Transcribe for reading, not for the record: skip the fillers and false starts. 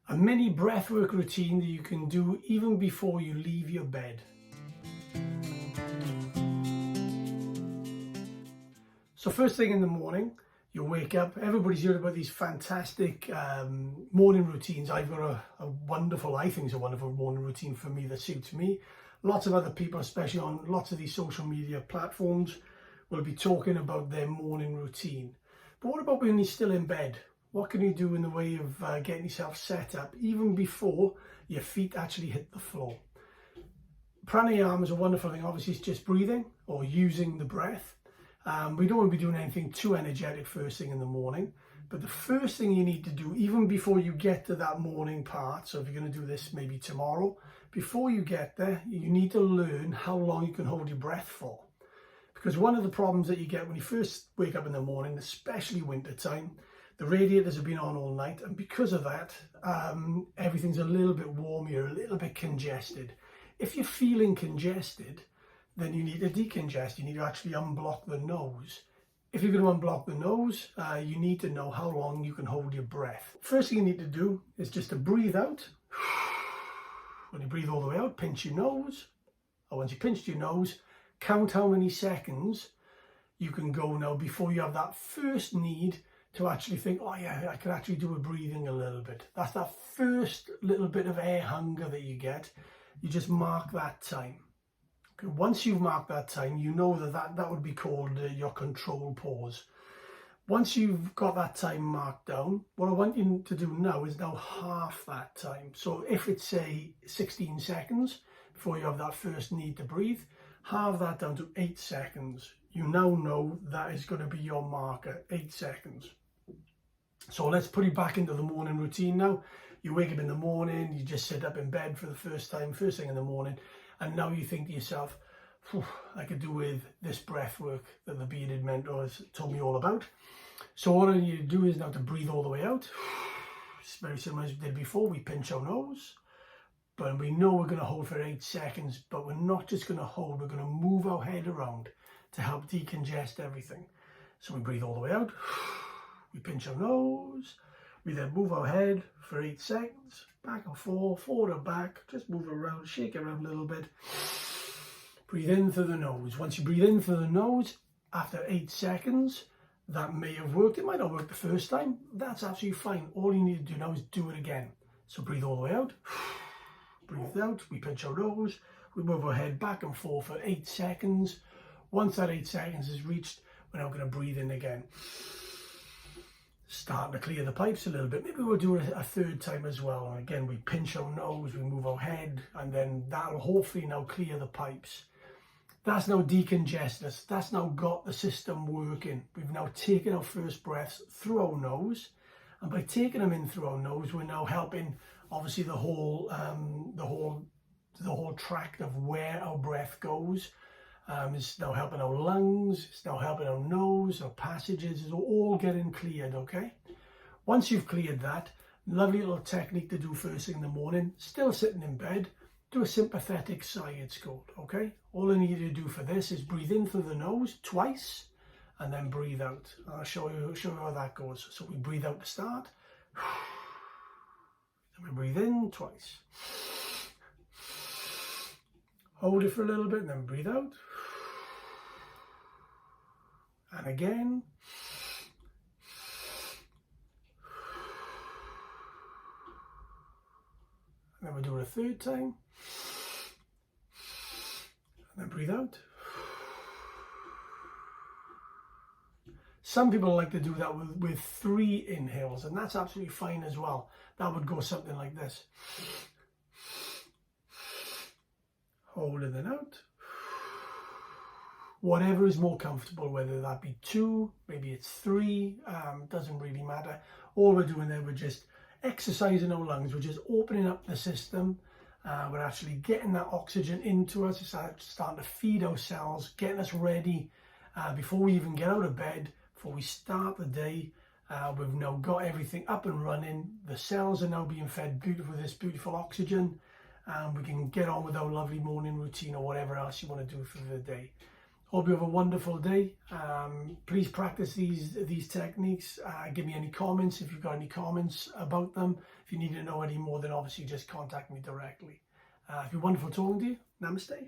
A mini breathwork routine that you can do even before you leave your bed. So first thing in the morning, you wake up. Everybody's heard about these fantastic morning routines. I've got a wonderful, I think it's a wonderful morning routine for me that suits me. Lots of other people, especially on lots of these social media platforms, will be talking about their morning routine. But what about when you're still in bed? What can you do in the way of getting yourself set up even before your feet actually hit the floor? Pranayama is a wonderful thing. Obviously, it's just breathing or using the breath. We don't want to be doing anything too energetic first thing in the morning. But the first thing you need to do, even before you get to that morning part, so if you're going to do this maybe tomorrow, before you get there, you need to learn how long you can hold your breath for. Because one of the problems that you get when you first wake up in the morning, especially winter time, the radiators have been on all night, and because of that, everything's a little bit warm, you're a little bit congested. If you're feeling congested, then you need to decongest. You need to actually unblock the nose. If you're going to unblock the nose, you need to know how long you can hold your breath. First thing you need to do is just to breathe out. When you breathe all the way out, pinch your nose. Or once you pinched your nose, count how many seconds you can go now before you have that first need to actually think, oh yeah, I can actually do a breathing a little bit. That's that first little bit of air hunger that you get. You just mark that time. Okay, once you've marked that time, you know that would be called your control pause. Once you've got that time marked down, what I want you to do now is now half that time. So if it's say 16 seconds before you have that first need to breathe, halve that down to 8 seconds. You now know that is going to be your marker, 8 seconds. So let's put it back into the morning routine now. You wake up in the morning, you just sit up in bed for the first time, first thing in the morning, and now you think to yourself, I could do with this breath work that the bearded mentor has told me all about. So what I need to do is now to breathe all the way out. It's very similar as we did before. We pinch our nose, but we know we're going to hold for 8 seconds, but we're not just going to hold, we're going to move our head around to help decongest everything. So we breathe all the way out. We pinch our nose, we then move our head for 8 seconds, back and forth, forward and back, just move around, shake around a little bit. Breathe in through the nose. Once you breathe in through the nose, after 8 seconds, that may have worked. It might not work the first time. That's absolutely fine. All you need to do now is do it again. So breathe all the way out, breathe out, we pinch our nose, we move our head back and forth for 8 seconds. Once that 8 seconds is reached, we're now going to breathe in again. Starting to clear the pipes a little bit. Maybe we'll do it a third time as well. And again, we pinch our nose, we move our head, and then that'll hopefully now clear the pipes. That's now decongested us. That's now got the system working. We've now taken our first breaths through our nose, and by taking them in through our nose, we're now helping obviously the whole tract of where our breath goes. It's now helping our lungs, it's now helping our nose, our passages, it's all getting cleared, okay? Once you've cleared that, lovely little technique to do first thing in the morning, still sitting in bed, do a sympathetic sigh, it's called, okay? All I need you to do for this is breathe in through the nose twice, and then breathe out. I'll show you how that goes. So we breathe out to start, then we breathe in twice. Hold it for a little bit and then breathe out. And again. And then we'll do it a third time. And then breathe out. Some people like to do that with 3 inhales, and that's absolutely fine as well. That would go something like this. Hold it then out. Whatever is more comfortable, whether that be 2, maybe it's 3, doesn't really matter. All we're doing there, we're just exercising our lungs, we're just opening up the system, we're actually getting that oxygen into us, it's starting to feed our cells, getting us ready before we even get out of bed, before we start the day. We've now got everything up and running, the cells are now being fed with this beautiful oxygen, and we can get on with our lovely morning routine or whatever else you want to do for the day. Hope you have a wonderful day. Please practice these techniques. Give me any comments if you've got any comments about them. If you need to know any more, then obviously just contact me directly. It's been wonderful talking to you. Namaste.